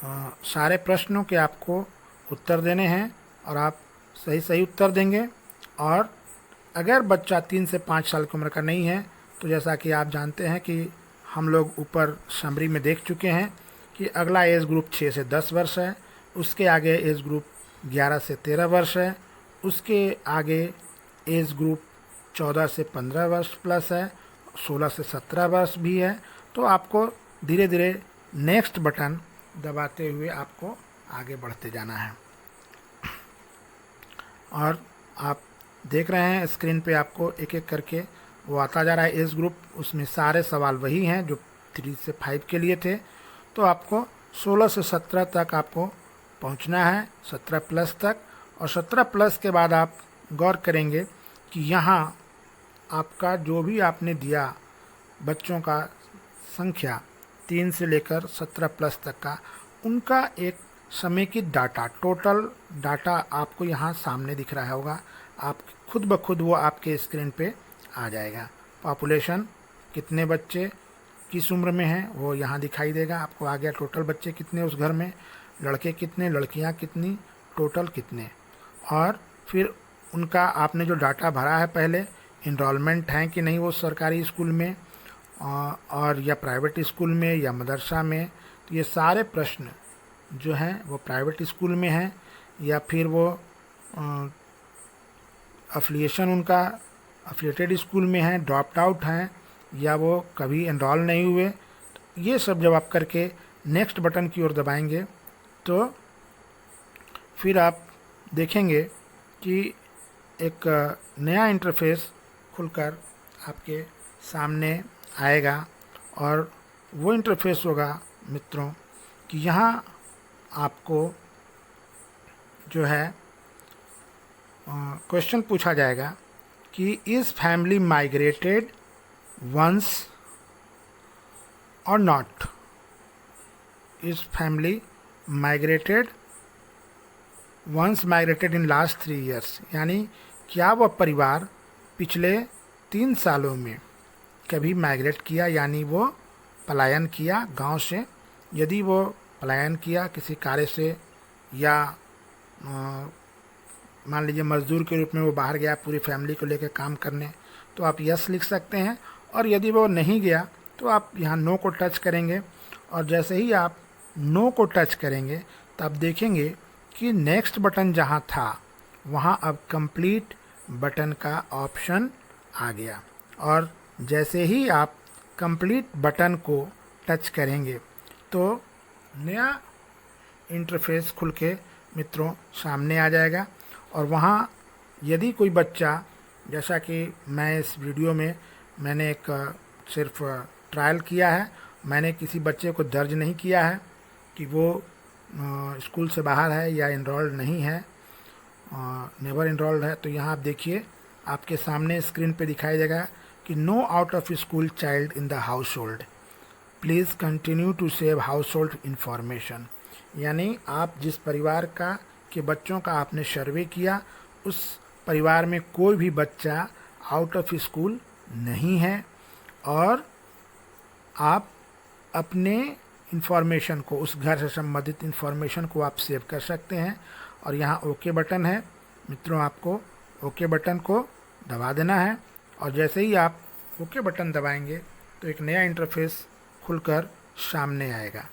सारे प्रश्नों के आपको उत्तर देने हैं और आप सही सही उत्तर देंगे। और अगर बच्चा 3 से 5 साल की उम्र का नहीं है तो जैसा कि आप जानते हैं कि हम लोग ऊपर समरी में देख चुके हैं कि अगला एज ग्रुप 6 से 10 वर्ष है, उसके आगे एज ग्रुप 11 से 13 वर्ष है, उसके आगे एज ग्रुप 14 से 15 वर्ष प्लस है, 16 से 17 वर्ष भी है। तो आपको धीरे धीरे नेक्स्ट बटन दबाते हुए आपको आगे बढ़ते जाना है। और आप देख रहे हैं स्क्रीन पे आपको एक एक करके वो आता जा रहा है एज ग्रुप, उसमें सारे सवाल वही हैं जो 3 से 5 के लिए थे। तो आपको 16 से 17 तक आपको पहुंचना है, 17 प्लस तक। और 17 प्लस के बाद आप गौर करेंगे कि यहाँ आपका जो भी आपने दिया बच्चों का संख्या 3 से लेकर 17 प्लस तक का, उनका एक समेकित डाटा, टोटल डाटा आपको यहाँ सामने दिख रहा होगा। आप खुद ब खुद वो आपके स्क्रीन पे आ जाएगा। पॉपुलेशन, कितने बच्चे किस उम्र में हैं वो यहाँ दिखाई देगा। आपको आ गया टोटल बच्चे कितने उस घर में, लड़के कितने, लड़कियाँ कितनी, टोटल कितने। और फिर उनका आपने जो डाटा भरा है पहले, इनरोलमेंट है कि नहीं वो सरकारी स्कूल में और या प्राइवेट स्कूल में या मदरसा में। तो ये सारे प्रश्न जो हैं वो प्राइवेट स्कूल में हैं या फिर वो अफिलिएशन उनका अफिलिएटेड स्कूल में है, ड्रॉप्ड आउट हैं या वो कभी एनरोल नहीं हुए। ये सब जब आप करके नेक्स्ट बटन की ओर दबाएंगे तो फिर आप देखेंगे कि एक नया इंटरफेस खुलकर आपके सामने आएगा। और वो इंटरफेस होगा मित्रों कि यहाँ आपको जो है क्वेश्चन पूछा जाएगा कि इज़ फैमिली माइग्रेटेड वंस और not. Is family migrated once migrated in last 3 years, यानी क्या वह परिवार पिछले 3 सालों में कभी माइग्रेट किया, यानी वो पलायन किया गांव से। यदि वो पलायन किया किसी कार्य से या मान लीजिए मजदूर के रूप में वो बाहर गया पूरी फैमिली को लेकर काम करने, तो आप यस लिख सकते हैं। और यदि वो नहीं गया तो आप यहाँ नो को टच करेंगे। और जैसे ही आप नो को टच करेंगे तो आप देखेंगे कि नेक्स्ट बटन जहाँ था वहाँ अब कंप्लीट बटन का ऑप्शन आ गया। और जैसे ही आप कंप्लीट बटन को टच करेंगे तो नया इंटरफेस खुल के मित्रों सामने आ जाएगा। और वहाँ यदि कोई बच्चा, जैसा कि मैं इस वीडियो में मैंने एक सिर्फ ट्रायल किया है, मैंने किसी बच्चे को दर्ज नहीं किया है कि वो स्कूल से बाहर है या इनरोल्ड नहीं है, नेवर इनरोल्ड है। तो यहाँ आप देखिए आपके सामने स्क्रीन पे दिखाई देगा कि no out of school child in the household, please continue to save household information. यानी आप जिस परिवार का के बच्चों का आपने सर्वे किया उस परिवार में कोई भी बच्चा आउट ऑफ स्कूल नहीं है और आप अपने इंफॉर्मेशन को, उस घर से संबंधित इंफॉर्मेशन को आप सेव कर सकते हैं। और यहाँ ओके बटन है मित्रों, आपको ओके बटन को दबा देना है। और जैसे ही आप ओके बटन दबाएंगे तो एक नया इंटरफेस खुलकर सामने आएगा।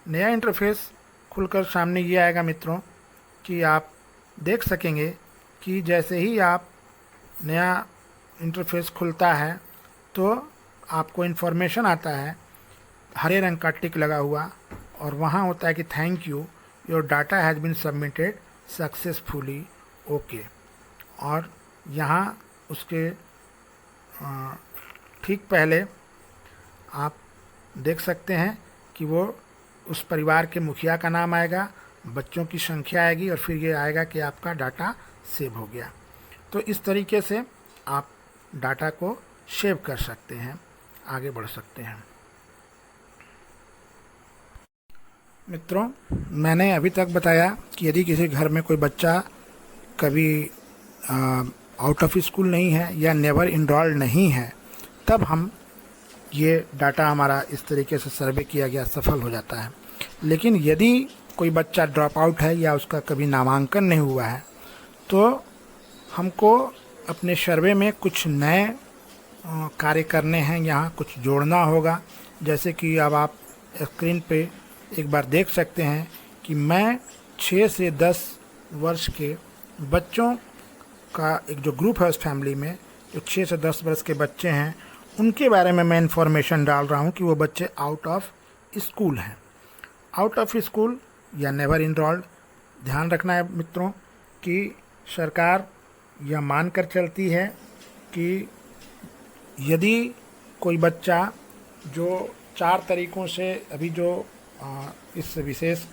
नया इंटरफेस खुलकर सामने ये आएगा मित्रों कि आप देख सकेंगे कि जैसे ही आप नया इंटरफेस खुलता है तो आपको इन्फॉर्मेशन आता है, हरे रंग का टिक लगा हुआ, और वहाँ होता है कि thank you, your data has been submitted successfully, okay. और यहाँ उसके ठीक पहले आप देख सकते हैं कि वो उस परिवार के मुखिया का नाम आएगा, बच्चों की संख्या आएगी और फिर ये आएगा कि आपका डाटा सेव हो गया। तो इस तरीके से आप डाटा को सेव कर सकते हैं, आगे बढ़ सकते हैं। मित्रों, मैंने अभी तक बताया कि यदि किसी घर में कोई बच्चा कभी आउट ऑफ स्कूल नहीं है या नेवर इनरोल्ड नहीं है, तब हम ये डाटा हमारा इस तरीके से सर्वे किया गया सफल हो जाता है। लेकिन यदि कोई बच्चा ड्रॉप आउट है या उसका कभी नामांकन नहीं हुआ है तो हमको अपने सर्वे में कुछ नए कार्य करने हैं, यहाँ कुछ जोड़ना होगा। जैसे कि अब आप स्क्रीन पे एक बार देख सकते हैं कि मैं 6 से 10 वर्ष के बच्चों का एक जो ग्रुप है उस फैमिली में, जो 6 से 10 वर्ष के बच्चे हैं उनके बारे में मैं इन्फॉर्मेशन डाल रहा हूँ कि वो बच्चे आउट ऑफ स्कूल हैं। आउट ऑफ स्कूल या नेवर इनरोल्ड। ध्यान रखना है मित्रों कि सरकार यह मान कर चलती है कि यदि कोई बच्चा जो 4 तरीक़ों से अभी जो इस विशेष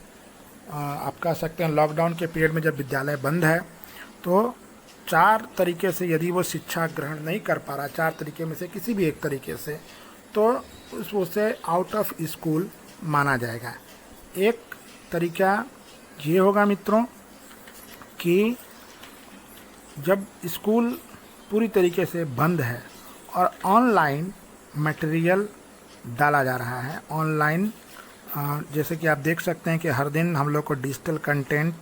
आप कह सकते हैं लॉकडाउन के पीरियड में जब विद्यालय बंद है तो 4 तरीके से यदि वो शिक्षा ग्रहण नहीं कर पा रहा, 4 तरीके में से किसी भी एक तरीके से, तो उसे आउट ऑफ स्कूल माना जाएगा। एक तरीका ये होगा मित्रों कि जब स्कूल पूरी तरीके से बंद है और ऑनलाइन मटेरियल डाला जा रहा है, ऑनलाइन जैसे कि आप देख सकते हैं कि हर दिन हम लोग को डिजिटल कंटेंट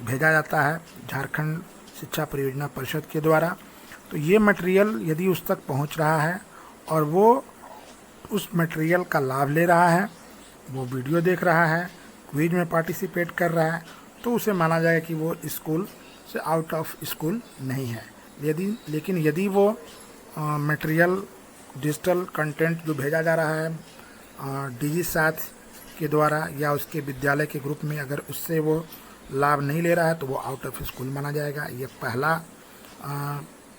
भेजा जाता है झारखंड शिक्षा परियोजना परिषद के द्वारा। तो ये मटेरियल यदि उस तक पहुंच रहा है और वो उस मटेरियल का लाभ ले रहा है, वो वीडियो देख रहा है, क्विज में पार्टिसिपेट कर रहा है, तो उसे माना जाएगा कि वो स्कूल से आउट ऑफ स्कूल नहीं है। लेकिन यदि वो मटेरियल डिजिटल कंटेंट जो भेजा जा रहा है डिजी साथ के द्वारा या उसके विद्यालय के ग्रुप में, अगर उससे वो लाभ नहीं ले रहा है तो वो आउट ऑफ स्कूल माना जाएगा। ये पहला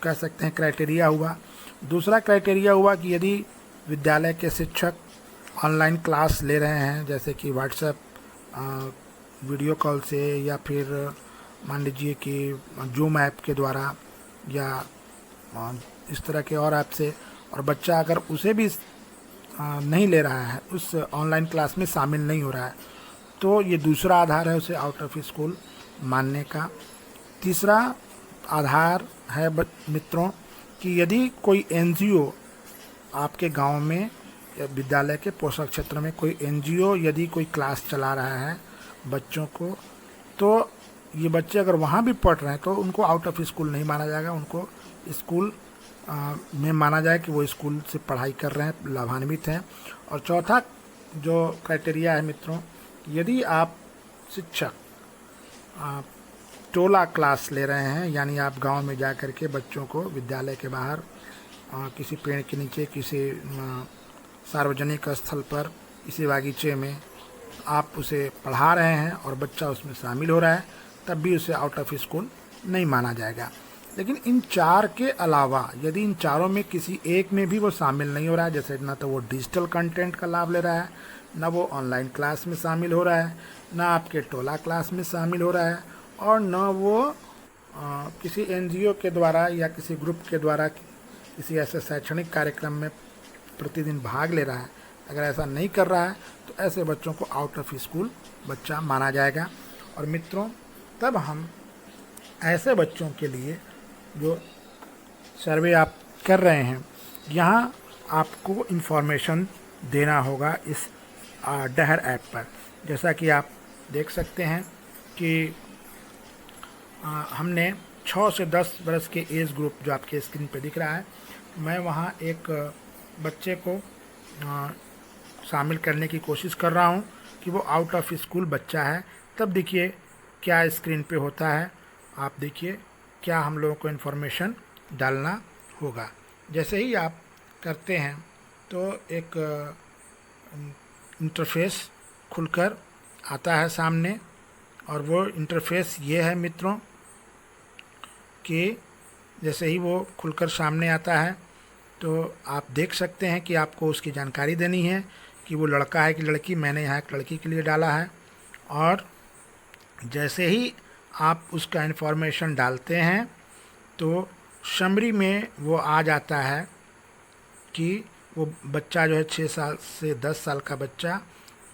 कह सकते हैं क्राइटेरिया हुआ। दूसरा क्राइटेरिया हुआ कि यदि विद्यालय के शिक्षक ऑनलाइन क्लास ले रहे हैं, जैसे कि व्हाट्सएप वीडियो कॉल से या फिर मान लीजिए कि जूम ऐप के द्वारा या इस तरह के और ऐप से, और बच्चा अगर उसे भी नहीं ले रहा है, उस ऑनलाइन क्लास में शामिल नहीं हो रहा है, तो ये दूसरा आधार है उसे आउट ऑफ स्कूल मानने का। तीसरा आधार है मित्रों कि यदि कोई एनजीओ आपके गांव में या विद्यालय के पोषक क्षेत्र में कोई एनजीओ यदि कोई क्लास चला रहा है बच्चों को, तो ये बच्चे अगर वहाँ भी पढ़ रहे हैं तो उनको आउट ऑफ स्कूल नहीं माना जाएगा, उनको स्कूल में माना जाए कि वो स्कूल से पढ़ाई कर रहे हैं, लाभान्वित हैं। और चौथा जो क्राइटेरिया है मित्रों, यदि आप शिक्षक टोला क्लास ले रहे हैं, यानी आप गांव में जा कर के बच्चों को विद्यालय के बाहर किसी पेड़ के नीचे, किसी सार्वजनिक स्थल पर, किसी बागीचे में आप उसे पढ़ा रहे हैं और बच्चा उसमें शामिल हो रहा है, तब भी उसे आउट ऑफ स्कूल नहीं माना जाएगा। लेकिन इन 4 के अलावा यदि इन चारों में किसी एक में भी वो शामिल नहीं हो रहा है, जैसे ना तो वो डिजिटल कंटेंट का लाभ ले रहा है, ना वो ऑनलाइन क्लास में शामिल हो रहा है, ना आपके टोला क्लास में शामिल हो रहा है, और ना वो किसी एनजीओ के द्वारा या किसी ग्रुप के द्वारा किसी ऐसे शैक्षणिक कार्यक्रम में प्रतिदिन भाग ले रहा है, अगर ऐसा नहीं कर रहा है तो ऐसे बच्चों को आउट ऑफ स्कूल बच्चा माना जाएगा। और मित्रों तब हम ऐसे बच्चों के लिए जो सर्वे आप कर रहे हैं, यहाँ आपको इन्फॉर्मेशन देना होगा इस डहर ऐप पर। जैसा कि आप देख सकते हैं कि हमने 6 से 10 वर्ष के एज ग्रुप जो आपके स्क्रीन पे दिख रहा है, मैं वहाँ एक बच्चे को शामिल करने की कोशिश कर रहा हूँ कि वो आउट ऑफ स्कूल बच्चा है। तब देखिए क्या स्क्रीन पे होता है, आप देखिए क्या हम लोगों को इन्फॉर्मेशन डालना होगा। जैसे ही आप करते हैं तो एक इंटरफेस खुलकर आता है सामने, और वो इंटरफेस ये है मित्रों कि जैसे ही वो खुलकर सामने आता है तो आप देख सकते हैं कि आपको उसकी जानकारी देनी है कि वो लड़का है कि लड़की। मैंने यहाँ एक लड़की के लिए डाला है, और जैसे ही आप उसका इन्फॉर्मेशन डालते हैं तो समरी में वो आ जाता है कि वो बच्चा जो है 6 साल से 10 साल का बच्चा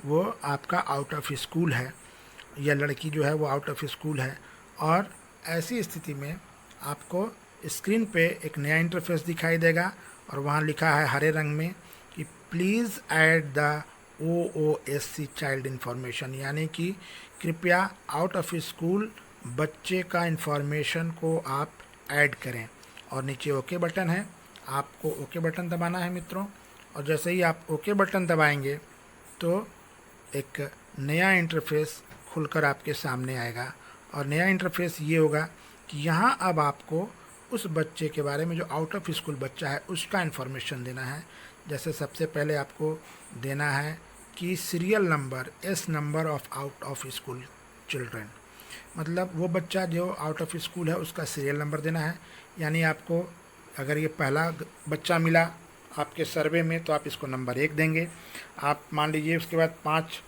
वो आपका आउट ऑफ स्कूल है, या लड़की जो है वो आउट ऑफ स्कूल है। और ऐसी स्थिति में आपको स्क्रीन पे एक नया इंटरफेस दिखाई देगा, और वहाँ लिखा है हरे रंग में कि please add the OOSC child information, यानी कि कृपया आउट ऑफ स्कूल बच्चे का इन्फॉर्मेशन को आप ऐड करें। और नीचे ओके बटन है, आपको ओके बटन दबाना है मित्रों। और जैसे ही आप ओके बटन दबाएंगे तो एक नया इंटरफेस खुलकर आपके सामने आएगा। और नया इंटरफेस ये होगा कि यहाँ अब आपको उस बच्चे के बारे में जो आउट ऑफ स्कूल बच्चा है उसका इन्फॉर्मेशन देना है। जैसे सबसे पहले आपको देना है कि serial number, S number of out of school children, मतलब वो बच्चा जो आउट ऑफ स्कूल है उसका सीरियल नंबर देना है। यानी आपको अगर ये पहला बच्चा मिला आपके सर्वे में तो आप इसको नंबर 1 देंगे। आप मान लीजिए उसके बाद 5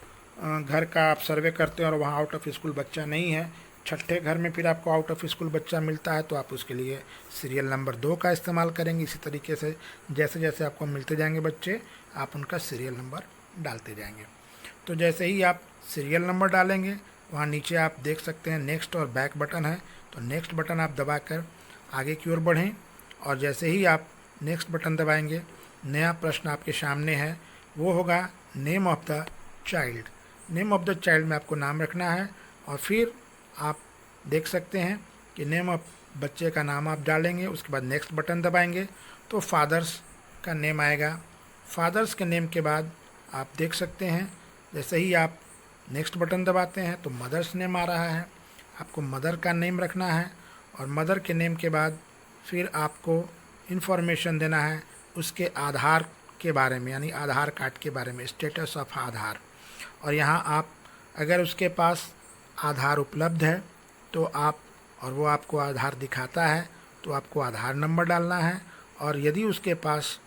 घर का आप सर्वे करते हैं और वहाँ आउट ऑफ स्कूल बच्चा नहीं है, छठे घर में फिर आपको आउट ऑफ स्कूल बच्चा मिलता है तो आप उसके लिए सीरियल नंबर 2 का इस्तेमाल करेंगे। इसी तरीके से जैसे जैसे आपको मिलते जाएंगे बच्चे, आप उनका सीरियल नंबर डालते जाएंगे। तो जैसे ही आप सीरियल नंबर डालेंगे, वहाँ नीचे आप देख सकते हैं नेक्स्ट और बैक बटन है, तो नेक्स्ट बटन आप दबाकर आगे की ओर बढ़ें। और जैसे ही आप नेक्स्ट बटन दबाएंगे, नया प्रश्न आपके सामने है, वो होगा name of the child. Name of the child में आपको नाम रखना है। और फिर आप देख सकते हैं कि नेम ऑफ बच्चे का नाम आप डालेंगे, उसके बाद नेक्स्ट बटन दबाएंगे तो फादर्स का नेम आएगा। फादर्स के नेम के बाद आप देख सकते हैं जैसे ही आप नेक्स्ट बटन दबाते हैं तो मदर्स नेम आ रहा है, आपको मदर का नेम रखना है। और मदर के नेम के बाद फिर आपको इन्फॉर्मेशन देना है उसके आधार के बारे में, यानी आधार कार्ड के बारे में, स्टेटस ऑफ आधार। और यहाँ आप अगर उसके पास आधार उपलब्ध है तो आप, और वो आपको आधार दिखाता है तो आपको आधार नंबर डालना है। और यदि उसके पास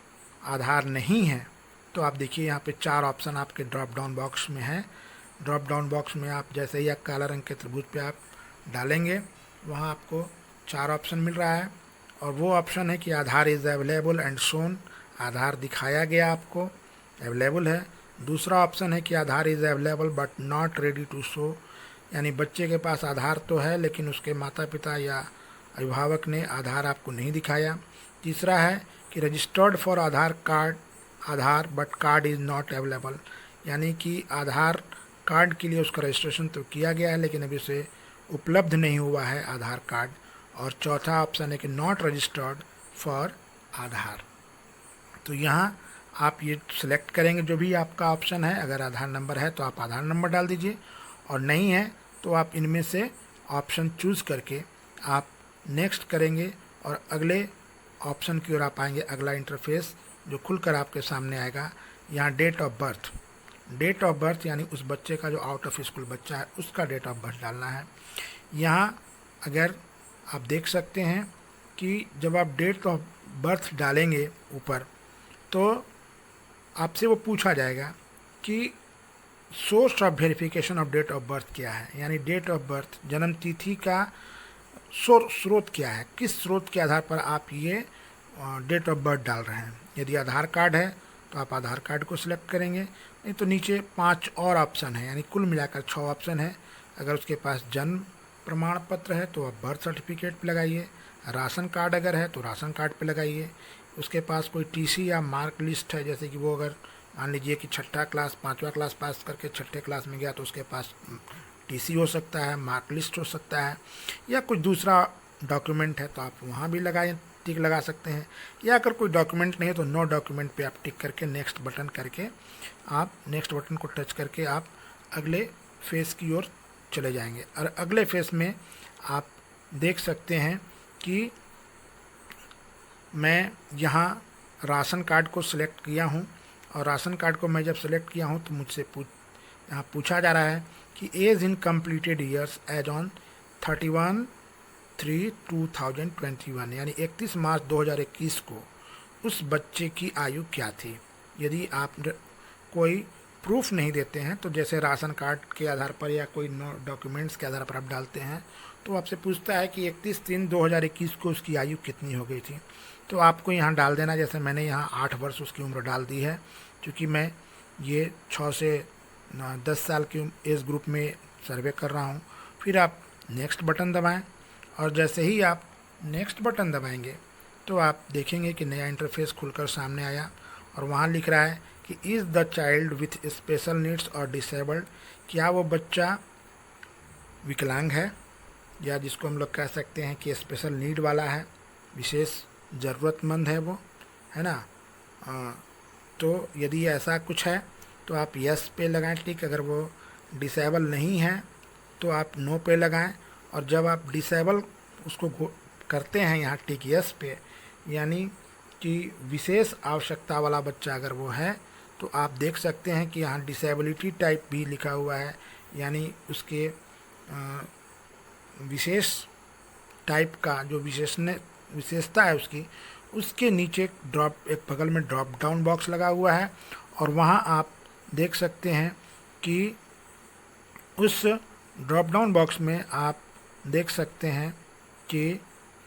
आधार नहीं है तो आप देखिए यहाँ पे 4 ऑप्शन आपके ड्रॉप डाउन बॉक्स में है। ड्रॉप डाउन बॉक्स में आप जैसे ही आप काला रंग के त्रिभुज पे आप डालेंगे, वहाँ आपको 4 ऑप्शन मिल रहा है। और वो ऑप्शन है कि Aadhaar is available and shown, Aadhaar दिखाया गया आपको, अवेलेबल है। दूसरा ऑप्शन है कि Aadhaar is available but not ready to show, यानी बच्चे के पास आधार तो है लेकिन उसके माता पिता या अभिभावक ने आधार आपको नहीं दिखाया। तीसरा है कि registered for Aadhaar card Aadhaar but card is not available, यानी कि आधार कार्ड के लिए उसका रजिस्ट्रेशन तो किया गया है लेकिन अभी उसे उपलब्ध नहीं हुआ है आधार कार्ड। और चौथा ऑप्शन है कि नॉट रजिस्टर्ड फॉर आधार। तो यहाँ आप ये सिलेक्ट करेंगे जो भी आपका ऑप्शन है। अगर आधार नंबर है तो आप आधार नंबर डाल दीजिए, और नहीं है तो आप इनमें से ऑप्शन चूज़ करके आप नेक्स्ट करेंगे और अगले ऑप्शन की ओर आप आएंगे। अगला इंटरफेस जो खुलकर आपके सामने आएगा, यहाँ date of birth, date of birth यानी उस बच्चे का जो आउट ऑफ स्कूल बच्चा है उसका डेट ऑफ बर्थ डालना है। यहाँ अगर आप देख सकते हैं कि जब आप डेट ऑफ बर्थ डालेंगे ऊपर तो आपसे वो पूछा जाएगा कि source of verification of date of birth क्या है, यानी डेट ऑफ बर्थ जन्म तिथि का स्रोत क्या है, किस स्रोत के आधार पर आप ये डेट ऑफ बर्थ डाल रहे हैं। यदि आधार कार्ड है तो आप आधार कार्ड को सिलेक्ट करेंगे, नहीं तो नीचे 5 और ऑप्शन है, यानी कुल मिलाकर 6 ऑप्शन है। अगर उसके पास जन्म प्रमाण पत्र है तो आप बर्थ सर्टिफिकेट पे लगाइए, राशन कार्ड अगर है तो राशन कार्ड पे लगाइए, उसके पास कोई टीसी या मार्क लिस्ट है, जैसे कि वो अगर मान लीजिए कि 6ठा क्लास 5वां क्लास पास करके 6ठे क्लास में गया तो उसके पास टीसी हो सकता है, मार्क लिस्ट हो सकता है, या कुछ दूसरा डॉक्यूमेंट है तो आप वहाँ भी लगाएं, टिक लगा सकते हैं। या अगर कोई डॉक्यूमेंट नहीं है तो नो डॉक्यूमेंट पे आप टिक करके नेक्स्ट बटन करके आप नेक्स्ट बटन को टच करके आप अगले फेस की ओर चले जाएंगे। और अगले फेस में आप देख सकते हैं कि मैं यहाँ राशन कार्ड को सिलेक्ट किया हूँ, और राशन कार्ड को मैं जब सेलेक्ट किया हूँ तो मुझसे यहाँ पूछा जा रहा है कि age in completed years age on 31/3/2021, यानी 31 मार्च 2021 को उस बच्चे की आयु क्या थी। यदि आप कोई प्रूफ नहीं देते हैं तो जैसे राशन कार्ड के आधार पर या कोई डॉक्यूमेंट्स के आधार पर आप डालते हैं तो आपसे पूछता है कि 31/3/2021 को उसकी आयु कितनी हो गई थी। तो आपको यहाँ डाल देना, जैसे मैंने यहाँ 8 वर्ष उसकी उम्र डाल दी है, क्योंकि मैं ये 6 से 10 साल की एज ग्रुप में सर्वे कर रहा हूँ। फिर आप नेक्स्ट बटन दबाएं, और जैसे ही आप नेक्स्ट बटन दबाएंगे तो आप देखेंगे कि नया इंटरफेस खुलकर सामने आया, और वहाँ लिख रहा है कि is the child with special needs और डिसेबल्ड, क्या वो बच्चा विकलांग है, या जिसको हम लोग कह सकते हैं कि स्पेशल नीड वाला है, विशेष ज़रूरतमंद है वो, है ना। तो यदि ऐसा कुछ है तो आप यस पे लगाएं टिक, अगर वो डिसेबल नहीं है तो आप नो पे लगाएं। और जब आप डिसेबल उसको करते हैं यहाँ टिक यस पे, यानी कि विशेष आवश्यकता वाला बच्चा अगर वो है, तो आप देख सकते हैं कि यहाँ डिसेबिलिटी टाइप भी लिखा हुआ है, यानी उसके विशेष टाइप का जो विशेषता है उसकी, उसके नीचे एक बगल में ड्रॉप डाउन बॉक्स लगा हुआ है, और वहाँ आप देख सकते हैं कि उस ड्रॉप डाउन बॉक्स में आप देख सकते हैं कि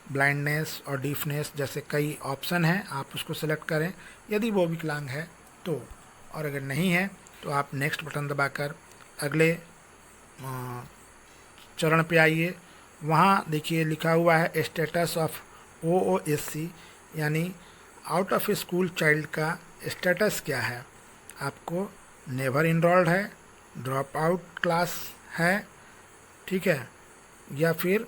ब्लाइंडनेस और डीफनेस जैसे कई ऑप्शन हैं, आप उसको सेलेक्ट करें यदि वो विकलांग है तो, और अगर नहीं है तो आप नेक्स्ट बटन दबाकर अगले चरण पे आइए। वहाँ देखिए लिखा हुआ है स्टेटस ऑफ OOSC, यानी आउट ऑफ स्कूल चाइल्ड का स्टेटस क्या है। आपको नेवर इनरोल्ड है, ड्रॉप आउट क्लास है, ठीक है, या फिर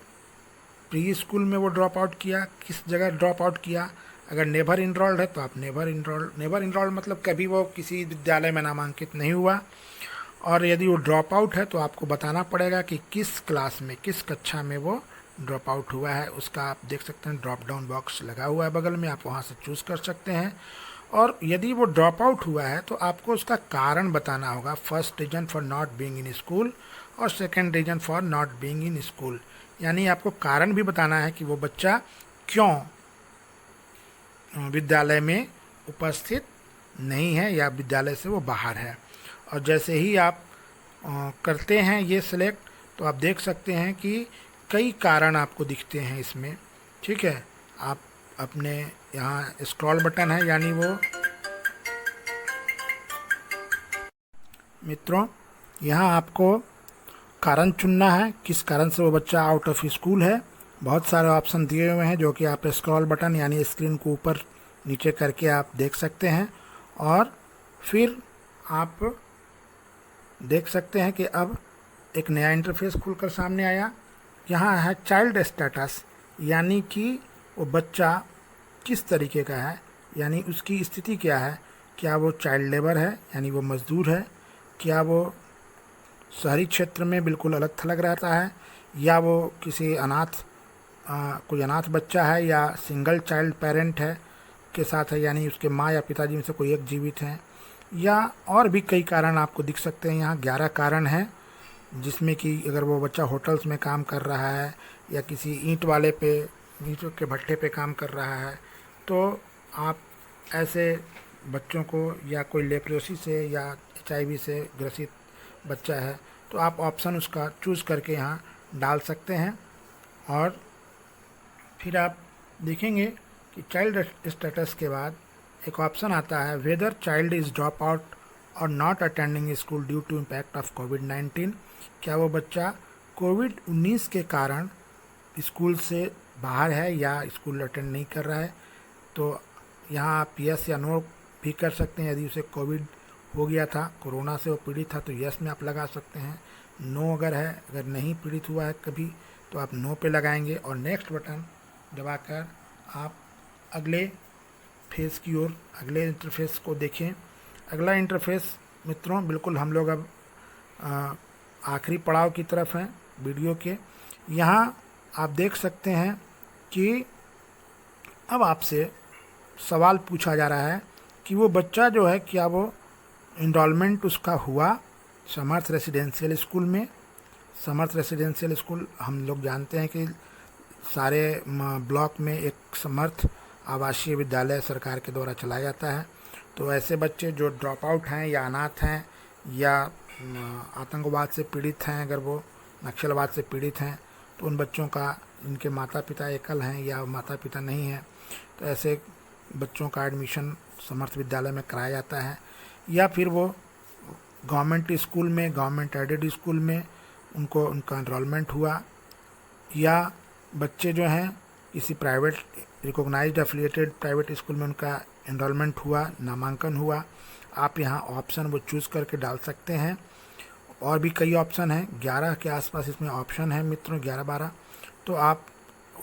प्री स्कूल में वो ड्रॉप आउट किया, किस जगह ड्रॉप आउट किया। अगर नेवर इनरोल्ड है तो आप नेवर इनरोल्ड मतलब कभी वो किसी विद्यालय में नामांकित नहीं हुआ। और यदि वो ड्रॉप आउट है तो आपको बताना पड़ेगा कि किस क्लास में, किस कक्षा में वो ड्रॉप आउट हुआ है। उसका आप देख सकते हैं ड्रॉप डाउन बॉक्स लगा हुआ है बगल में, आप वहाँ से चूज़ कर सकते हैं। और यदि वो ड्रॉप आउट हुआ है तो आपको उसका कारण बताना होगा, first reason for not being in school और second reason for not being in school, यानी आपको कारण भी बताना है कि वो बच्चा क्यों विद्यालय में उपस्थित नहीं है या विद्यालय से वो बाहर है। और जैसे ही आप करते हैं ये सिलेक्ट, तो आप देख सकते हैं कि कई कारण आपको दिखते हैं इसमें, ठीक है। आप अपने यहाँ स्क्रॉल बटन है, यानी वो मित्रों यहाँ आपको कारण चुनना है, किस कारण से वो बच्चा आउट ऑफ स्कूल है। बहुत सारे ऑप्शन दिए हुए हैं जो कि आप स्क्रॉल बटन यानी स्क्रीन को ऊपर नीचे करके आप देख सकते हैं। और फिर आप देख सकते हैं कि अब एक नया इंटरफेस खुलकर सामने आया। यहाँ है चाइल्ड स्टेटस, यानी कि वो बच्चा किस तरीके का है, यानी उसकी स्थिति क्या है। क्या वो चाइल्ड लेबर है, यानी वो मज़दूर है, क्या वो शहरी क्षेत्र में बिल्कुल अलग थलग रहता है, या वो किसी कोई अनाथ बच्चा है, या सिंगल चाइल्ड पेरेंट है के साथ है, यानी उसके माँ या पिताजी में से कोई एक जीवित हैं, या और भी कई कारण आपको दिख सकते हैं। यहाँ 11 कारण हैं, जिसमें कि अगर वो बच्चा होटल्स में काम कर रहा है या किसी ईंटों के भट्ठे पे काम कर रहा है, तो आप ऐसे बच्चों को, या कोई लेप्रोसी से या HIV से ग्रसित बच्चा है, तो आप ऑप्शन उसका चूज़ करके यहाँ डाल सकते हैं। और फिर आप देखेंगे कि चाइल्ड स्टेटस के बाद एक ऑप्शन आता है whether child is drop out और not attending school due to impact of कोविड-19, क्या वो बच्चा कोविड-19 के कारण स्कूल से बाहर है या स्कूल अटेंड नहीं कर रहा है। तो यहाँ आप यस या नो भी कर सकते हैं। यदि उसे कोविड हो गया था, कोरोना से वो पीड़ित था, तो यस में आप लगा सकते हैं। नो अगर है, अगर नहीं पीड़ित हुआ है कभी, तो आप नो पे लगाएंगे और नेक्स्ट बटन दबाकर आप अगले फेस की ओर, अगले इंटरफेस को देखें। अगला इंटरफेस मित्रों बिल्कुल हम लोग अब आखिरी पड़ाव की तरफ हैं वीडियो के। यहाँ आप देख सकते हैं कि अब आपसे सवाल पूछा जा रहा है कि वो बच्चा जो है, क्या वो इनरोलमेंट उसका हुआ समर्थ रेसिडेंशियल स्कूल में। समर्थ रेसिडेंशियल स्कूल हम लोग जानते हैं कि सारे ब्लॉक में एक समर्थ आवासीय विद्यालय सरकार के द्वारा चलाया जाता है। तो ऐसे बच्चे जो ड्रॉप आउट हैं या अनाथ हैं या आतंकवाद से पीड़ित हैं, अगर वो नक्सलवाद से पीड़ित हैं, तो उन बच्चों का, इनके माता पिता एकल हैं या माता पिता नहीं हैं, तो ऐसे बच्चों का एडमिशन समर्थ विद्यालय में कराया जाता है। या फिर वो गवर्नमेंट स्कूल में, गवर्नमेंट एडेड स्कूल में उनका इनरोलमेंट हुआ, या बच्चे जो हैं किसी private recognised affiliated private school में उनका एनरोलमेंट हुआ, नामांकन हुआ, आप यहाँ ऑप्शन वो चूज़ करके डाल सकते हैं। और भी कई ऑप्शन हैं, 11 के आसपास इसमें ऑप्शन है मित्रों, 11-12। तो आप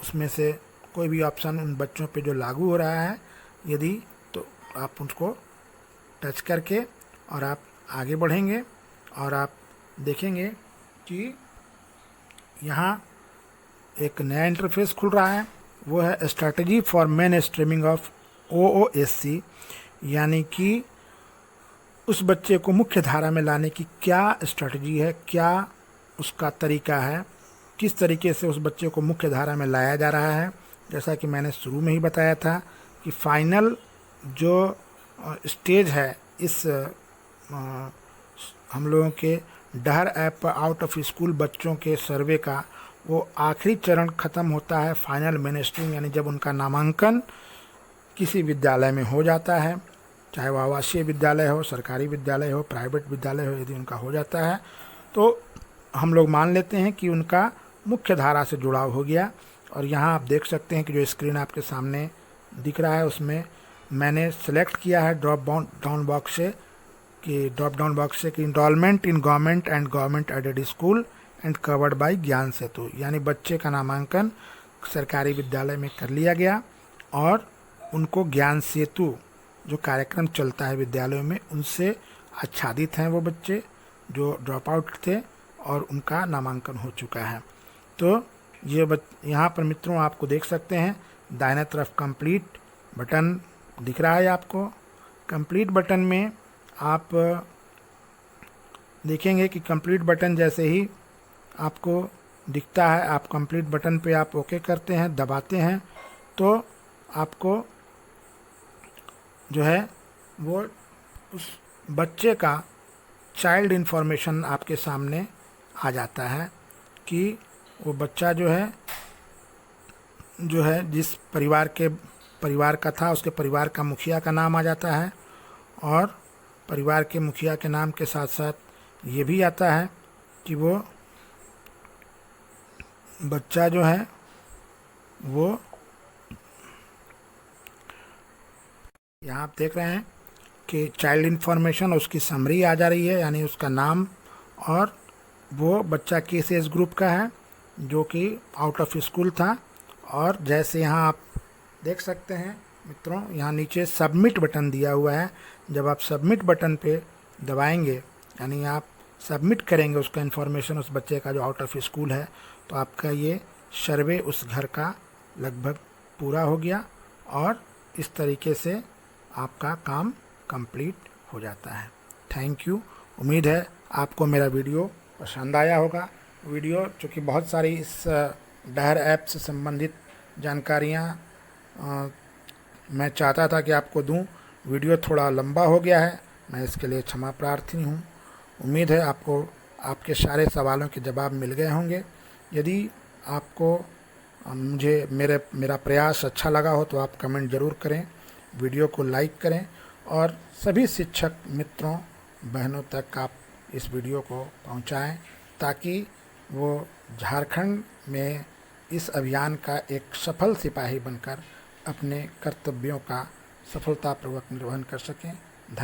उसमें से कोई भी ऑप्शन उन बच्चों पे जो लागू हो रहा है यदि, तो आप उसको टच करके और आप आगे बढ़ेंगे और आप देखेंगे कि यहाँ एक नया इंटरफेस खुल रहा है। वो है strategy for main streaming of OOSC, यानी कि उस बच्चे को मुख्य धारा में लाने की क्या स्ट्रैटेजी है, क्या उसका तरीका है, किस तरीके से उस बच्चे को मुख्य धारा में लाया जा रहा है। जैसा कि मैंने शुरू में ही बताया था कि फाइनल जो स्टेज है इस हम लोगों के डहर ऐप पर आउट ऑफ स्कूल बच्चों के सर्वे का, वो आखिरी चरण ख़त्म होता है फाइनल मेनस्ट्रीम, यानी जब उनका नामांकन किसी विद्यालय में हो जाता है, चाहे वो आवासीय विद्यालय हो, सरकारी विद्यालय हो, प्राइवेट विद्यालय हो, यदि उनका हो जाता है तो हम लोग मान लेते हैं कि उनका मुख्य धारा से जुड़ाव हो गया। और यहाँ आप देख सकते हैं कि जो स्क्रीन आपके सामने दिख रहा है उसमें मैंने सेलेक्ट किया है ड्रॉप डाउन बॉक्स से कि enrolment in government and government aided school and covered by Gyan Setu, यानी बच्चे का नामांकन सरकारी विद्यालय में कर लिया गया और उनको ज्ञान सेतु जो कार्यक्रम चलता है विद्यालयों में उनसे आच्छादित हैं वो बच्चे जो ड्रॉप आउट थे और उनका नामांकन हो चुका है। तो ये यहाँ पर मित्रों आपको देख सकते हैं दाहिने तरफ कंप्लीट बटन दिख रहा है आपको। कंप्लीट बटन में आप देखेंगे कि कंप्लीट बटन जैसे ही आपको दिखता है, आप कंप्लीट बटन पे आप ओके करते हैं, दबाते हैं, तो आपको जो है वो उस बच्चे का चाइल्ड इन्फॉर्मेशन आपके सामने आ जाता है कि वो बच्चा जो है जिस परिवार का था उसके परिवार का मुखिया का नाम आ जाता है और परिवार के मुखिया के नाम के साथ साथ ये भी आता है कि वो बच्चा जो है वो यहाँ आप देख रहे हैं कि चाइल्ड इन्फॉर्मेशन उसकी समरी आ जा रही है, यानी उसका नाम और वो बच्चा किस एज ग्रुप का है जो कि आउट ऑफ स्कूल था। और जैसे यहाँ आप देख सकते हैं मित्रों, यहाँ नीचे सबमिट बटन दिया हुआ है। जब आप सबमिट बटन पे दबाएंगे यानी आप सबमिट करेंगे उसका इन्फॉर्मेशन उस बच्चे का जो आउट ऑफ स्कूल है, तो आपका ये सर्वे उस घर का लगभग पूरा हो गया और इस तरीके से आपका काम कंप्लीट हो जाता है। Thank you. उम्मीद है आपको मेरा वीडियो पसंद आया होगा। वीडियो चूँकि बहुत सारी इस डहर ऐप से संबंधित जानकारियाँ मैं चाहता था कि आपको दूं, वीडियो थोड़ा लंबा हो गया है, मैं इसके लिए क्षमा प्रार्थी हूं। उम्मीद है आपको आपके सारे सवालों के जवाब मिल गए होंगे। यदि आपको मेरा प्रयास अच्छा लगा हो तो आप कमेंट ज़रूर करें, वीडियो को लाइक करें और सभी शिक्षक मित्रों बहनों तक आप इस वीडियो को पहुंचाएं ताकि वो झारखंड में इस अभियान का एक सफल सिपाही बनकर अपने कर्तव्यों का सफलतापूर्वक निर्वहन कर सकें। धन्यवाद।